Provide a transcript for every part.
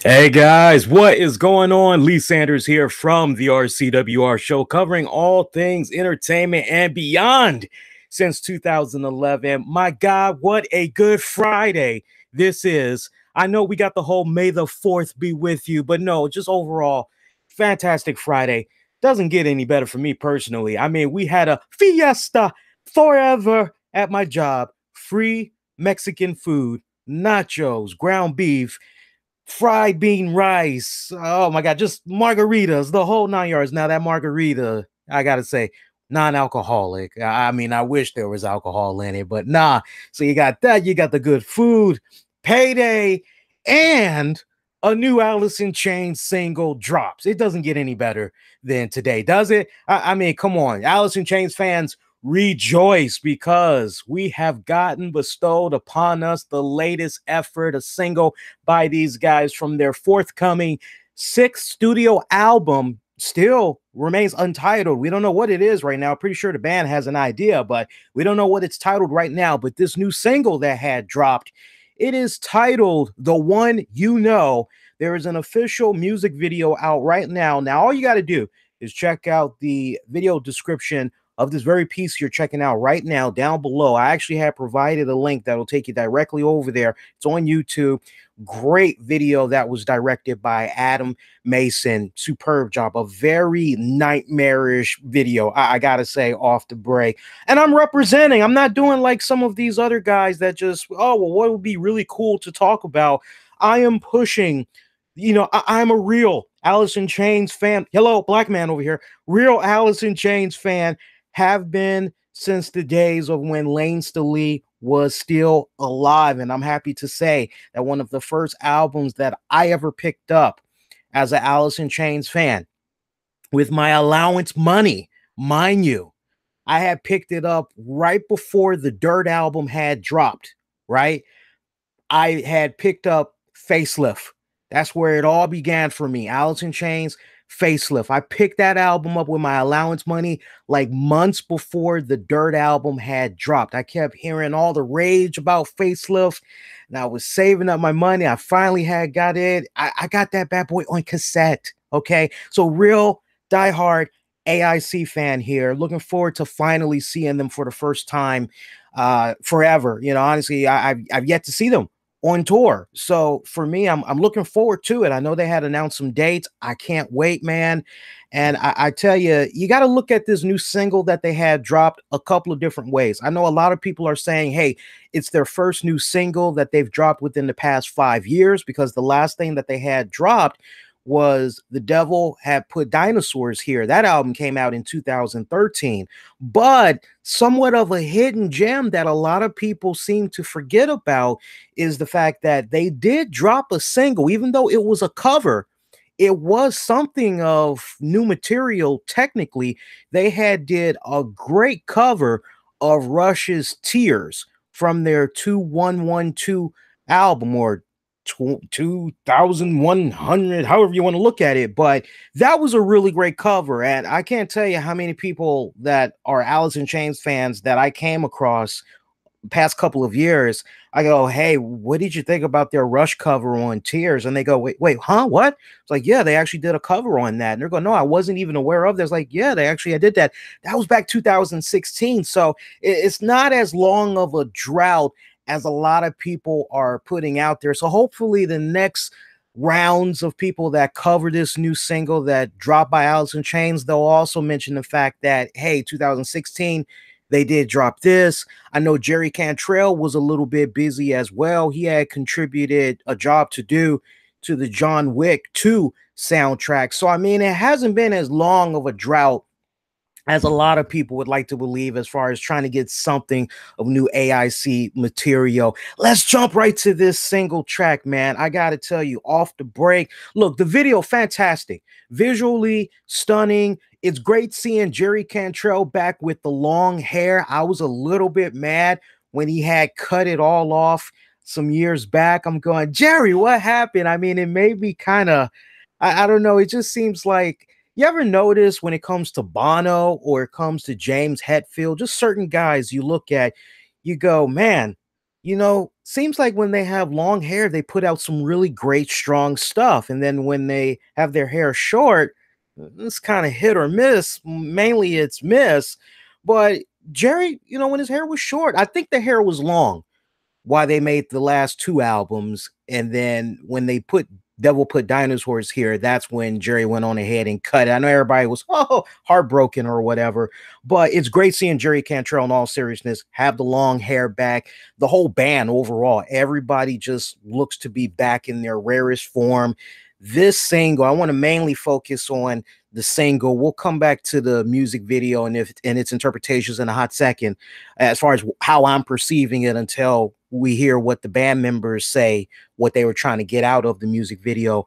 Hey guys, what is going on? Lee Sanders here from the RCWR show, covering all things entertainment and beyond since 2011. My God, what a good Friday this is. I know we got the whole May the 4th be with you, but no, just overall, fantastic Friday. Doesn't get any better for me personally. I mean, we had a fiesta forever at my job, free Mexican food, nachos, ground beef, fried bean rice. Oh my God, just margaritas, the whole 9 yards. Now, that margarita, I gotta say, non-alcoholic. I mean, I wish there was alcohol in it, but nah. So you got that, you got the good food, payday, and a new Alice in Chains single drops. It doesn't get any better than today, does it? I mean, come on, Alice in Chains fans, rejoice because we have gotten bestowed upon us the latest effort, a single by these guys from their forthcoming sixth studio album. Still remains untitled. We don't know what it is right now. Pretty sure the band has an idea, but we don't know what it's titled right now. But this new single that had dropped, it is titled The One You Know. There is an official music video out right now. Now, all you got to do is check out the video description of this very piece you're checking out right now down below. I actually have provided a link that will take you directly over there. It's on YouTube. Great video that was directed by Adam Mason. Superb job. A very nightmarish video, I gotta say, off the break. And I'm representing. I'm not doing like some of these other guys that just, oh, well, what would be really cool to talk about? I am pushing, I'm a real Alice in Chains fan. Hello, black man over here. Real Alice in Chains fan. Have been since the days of when Lane Staley was still alive. And I'm happy to say that one of the first albums that I ever picked up as an Alice in Chains fan with my allowance money, mind you, I had picked it up right before the Dirt album had dropped, right? I had picked up Facelift. That's where it all began for me. Alice in Chains, Facelift. I picked that album up with my allowance money like months before the Dirt album had dropped. I kept hearing all the rage about Facelift, and I was saving up my money. I finally had got it. I got that bad boy on cassette. Okay, so real diehard AIC fan here. Looking forward to finally seeing them for the first time forever. Honestly, I've yet to see them on tour. So for me, I'm looking forward to it. I know they had announced some dates. I can't wait, man. And I tell you, you got to look at this new single that they had dropped a couple of different ways. I know a lot of people are saying, hey, it's their first new single that they've dropped within the past 5 years, because the last thing that they had dropped was The Devil Had Put Dinosaurs Here. That album came out in 2013. But somewhat of a hidden gem that a lot of people seem to forget about is the fact that they did drop a single, even though it was a cover. It was something of new material. Technically, they had did a great cover of Rush's Tears from their 2112 album, or 2100, however you want to look at it. But that was a really great cover. And I can't tell you how many people that are Alice in Chains fans that I came across past couple of years. I go, hey, what did you think about their Rush cover on Tears? And they go, wait, huh? What? It's like, yeah, they actually did a cover on that. And they're going, no, I wasn't even aware of this. Like, yeah, I did that. That was back 2016. So it's not as long of a drought as a lot of people are putting out there. So hopefully the next rounds of people that cover this new single that dropped by Alice in Chains, they'll also mention the fact that, hey, 2016, they did drop this. I know Jerry Cantrell was a little bit busy as well. He had contributed a job to do to the John Wick 2 soundtrack. So, I mean, it hasn't been as long of a drought as a lot of people would like to believe, as far as trying to get something of new AIC material. Let's jump right to this single track, man. I got to tell you, off the break, look, the video, fantastic. Visually stunning. It's great seeing Jerry Cantrell back with the long hair. I was a little bit mad when he had cut it all off some years back. I'm going, Jerry, what happened? I mean, it made me kind of, I don't know. It just seems like, you ever notice when it comes to Bono or it comes to James Hetfield, just certain guys you look at, you go, man, seems like when they have long hair, they put out some really great, strong stuff. And then when they have their hair short, it's kind of hit or miss. Mainly it's miss. But Jerry, when his hair was short, I think the hair was long why they made the last two albums. And then when they put Devil Put Dinosaurs here, that's when Jerry went on ahead and cut it. I know everybody was heartbroken or whatever, but it's great seeing Jerry Cantrell in all seriousness have the long hair back. The whole band overall, everybody just looks to be back in their rarest form. This single, I want to mainly focus on the single. We'll come back to the music video and its interpretations in a hot second, as far as how I'm perceiving it, until we hear what the band members say, what they were trying to get out of the music video.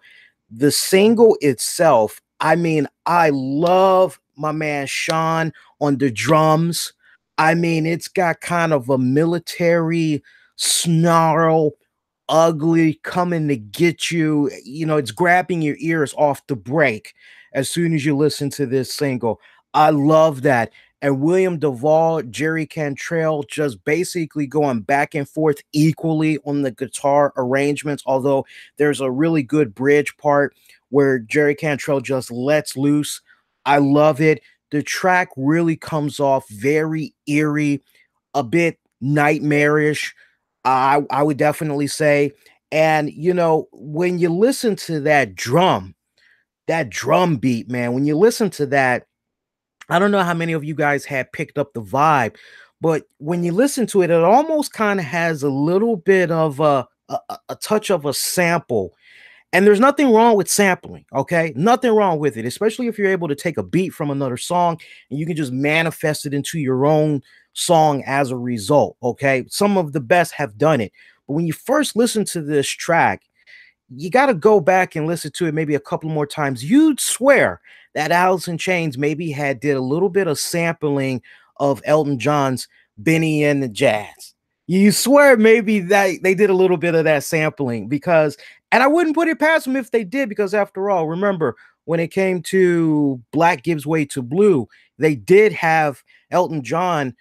The single itself, I mean, I love my man Sean on the drums. I mean, it's got kind of a military snarl, ugly, coming to get you. It's grabbing your ears off the break as soon as you listen to this single. I love that. And William Duvall, Jerry Cantrell just basically going back and forth equally on the guitar arrangements, although there's a really good bridge part where Jerry Cantrell just lets loose. I love it. The track really comes off very eerie, a bit nightmarish, I would definitely say. And when you listen to that drum beat, man, when you listen to that, I don't know how many of you guys had picked up the vibe, but when you listen to it, it almost kind of has a little bit of a touch of a sample. And there's nothing wrong with sampling, okay? Nothing wrong with it, especially if you're able to take a beat from another song and you can just manifest it into your own song as a result, okay? Some of the best have done it. But when you first listen to this track, you got to go back and listen to it maybe a couple more times. You'd swear that Alice in Chains maybe did a little bit of sampling of Elton John's Benny and the Jazz. You swear maybe that they did a little bit of that sampling, because, and I wouldn't put it past them if they did, because after all, remember when it came to Black Gives Way to Blue, they did have Elton John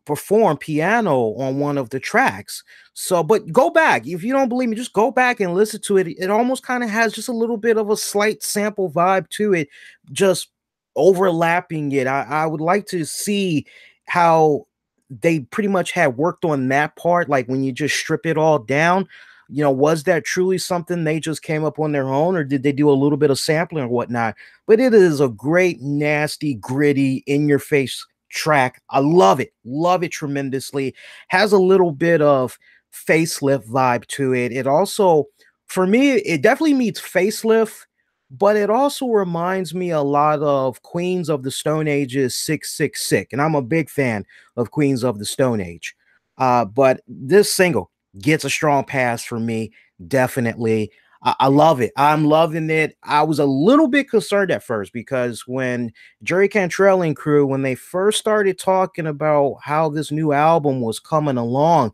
perform piano on one of the tracks. So, but go back. If you don't believe me, just go back and listen to it. It almost kind of has just a little bit of a slight sample vibe to it, just overlapping it. I would like to see how they pretty much had worked on that part. Like when you just strip it all down, was that truly something they just came up on their own, or did they do a little bit of sampling or whatnot? But it is a great, nasty, gritty, in your face track. I love it tremendously. Has a little bit of facelift vibe to it. It also, for me, it definitely meets facelift, but it also reminds me a lot of Queens of the Stone Age's Sick Sick Sick, and I'm a big fan of Queens of the Stone Age. But this single gets a strong pass for me, definitely. I love it. I'm loving it. I was a little bit concerned at first, because when Jerry Cantrell and crew, when they first started talking about how this new album was coming along,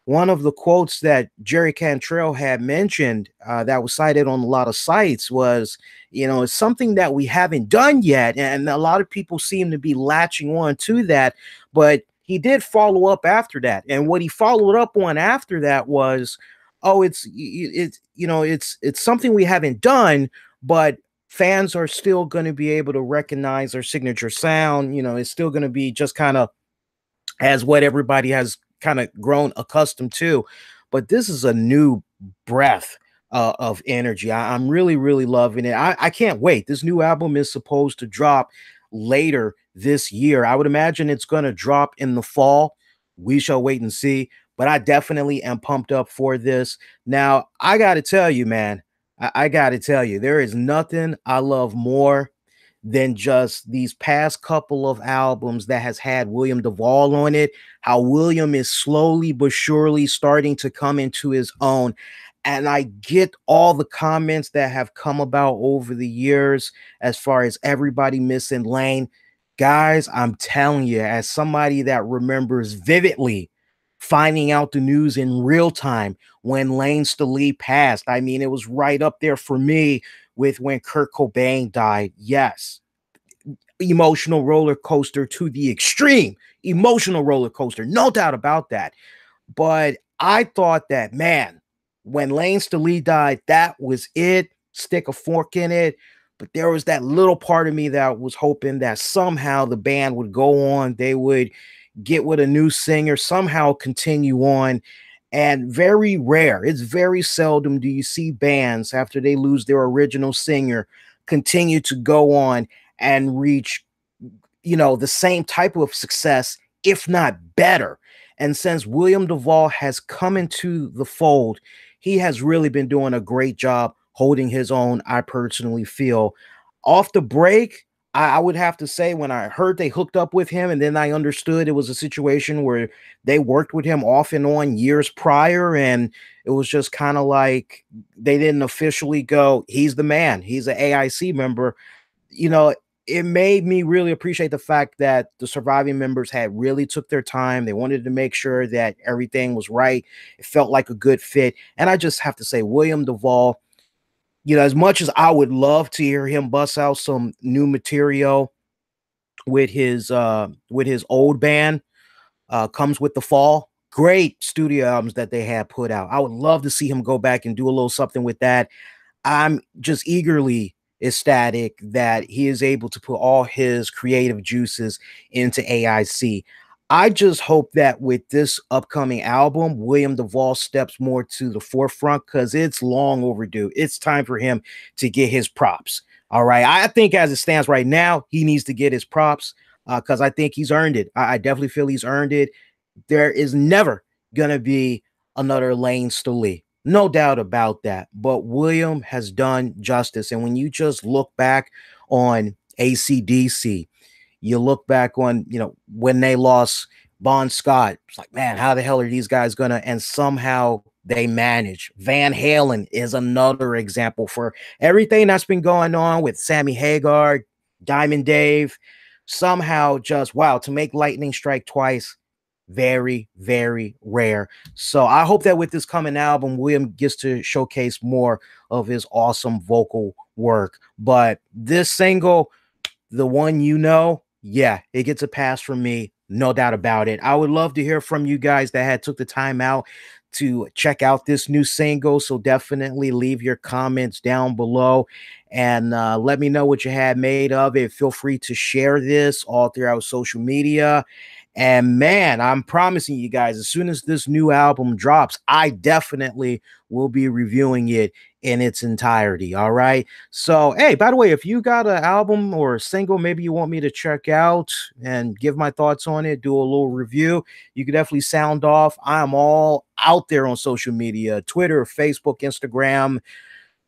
one of the quotes that Jerry Cantrell had mentioned, that was cited on a lot of sites, was, it's something that we haven't done yet. And a lot of people seem to be latching on to that. But he did follow up after that. And what he followed up on after that was, oh, it's something we haven't done, but fans are still going to be able to recognize our signature sound. It's still going to be just kind of as what everybody has kind of grown accustomed to. But this is a new breath of energy. I'm really, really loving it. I can't wait. This new album is supposed to drop later this year. I would imagine it's going to drop in the fall. We shall wait and see. But I definitely am pumped up for this. Now, I got to tell you, man, I got to tell you, there is nothing I love more than just these past couple of albums that has had William Duvall on it, how William is slowly but surely starting to come into his own. And I get all the comments that have come about over the years as far as everybody missing Lane. Guys, I'm telling you, as somebody that remembers vividly finding out the news in real time when Lane Staley passed, I mean, it was right up there for me with when Kurt Cobain died. Yes, emotional roller coaster to the extreme, emotional roller coaster, no doubt about that. But I thought that, man, when Lane Staley died, that was it. Stick a fork in it. But there was that little part of me that was hoping that somehow the band would go on. They would get with a new singer, somehow continue on. And very rare, it's very seldom do you see bands after they lose their original singer continue to go on and reach, the same type of success, if not better. And since William Duvall has come into the fold, he has really been doing a great job holding his own, I personally feel. Off the break, I would have to say, when I heard they hooked up with him, and then I understood it was a situation where they worked with him off and on years prior, and it was just kind of like they didn't officially go, he's the man, he's an AIC member. you know, it made me really appreciate the fact that the surviving members had really took their time. They wanted to make sure that everything was right. It felt like a good fit. And I just have to say, William Duvall, as much as I would love to hear him bust out some new material with his old band, Comes with the Fall. Great studio albums that they had put out. I would love to see him go back and do a little something with that. I'm just eagerly ecstatic that he is able to put all his creative juices into AIC. I just hope that with this upcoming album, William Duvall steps more to the forefront because it's long overdue. It's time for him to get his props. All right. I think as it stands right now, he needs to get his props because I think he's earned it. I definitely feel he's earned it. There is never going to be another Lane Staley. No doubt about that. But William has done justice. And when you just look back on ACDC, you look back on, when they lost Bon Scott, it's like, man, how the hell are these guys going to? And somehow they manage. Van Halen is another example for everything that's been going on with Sammy Hagar, Diamond Dave. Somehow just, wow, to make lightning strike twice, very, very rare. So I hope that with this coming album, William gets to showcase more of his awesome vocal work. But this single, the one yeah, it gets a pass from me, no doubt about it. I would love to hear from you guys that had took the time out to check out this new single. So definitely leave your comments down below and let me know what you had made of it. Feel free to share this all throughout social media. And man, I'm promising you guys, as soon as this new album drops, I definitely will be reviewing it in its entirety. All right. So, hey, by the way, if you got an album or a single, maybe you want me to check out and give my thoughts on it, do a little review, you can definitely sound off. I'm all out there on social media, Twitter, Facebook, Instagram.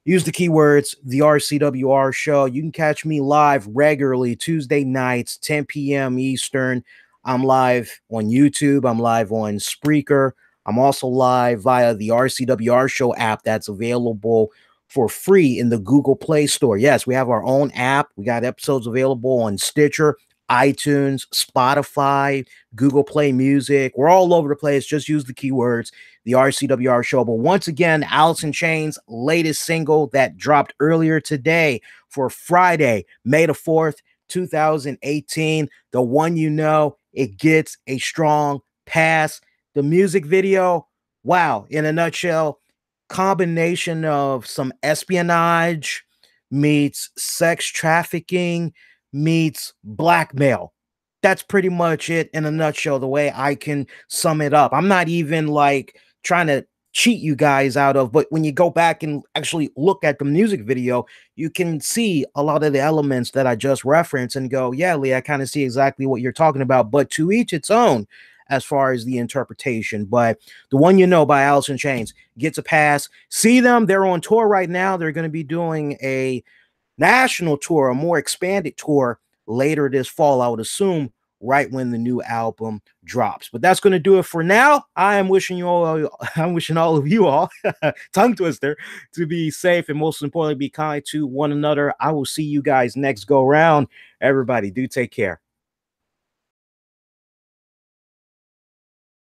Use the keywords, the RCWR show. You can catch me live regularly Tuesday nights, 10 p.m. Eastern. I'm live on YouTube. I'm live on Spreaker. I'm also live via the RCWR Show app that's available for free in the Google Play Store. Yes, we have our own app. We got episodes available on Stitcher, iTunes, Spotify, Google Play Music. We're all over the place. Just use the keywords, the RCWR Show. But once again, Alice in Chains' latest single that dropped earlier today for Friday, May the 4th, 2018. The one it gets a strong pass. The music video, wow, in a nutshell, combination of some espionage meets sex trafficking meets blackmail. That's pretty much it in a nutshell, the way I can sum it up. I'm not even like trying to cheat you guys out of, but when you go back and actually look at the music video, you can see a lot of the elements that I just referenced and go, yeah, Lee, I kind of see exactly what you're talking about, but to each its own as far as the interpretation. But the one by Alice in Chains gets a pass. See them, they're on tour right now. They're going to be doing a national tour, a more expanded tour later this fall, I would assume, right when the new album drops. But that's going to do it for now. I'm wishing all of you all tongue twister to be safe and most importantly be kind to one another. I will see you guys next go round. Everybody do take care.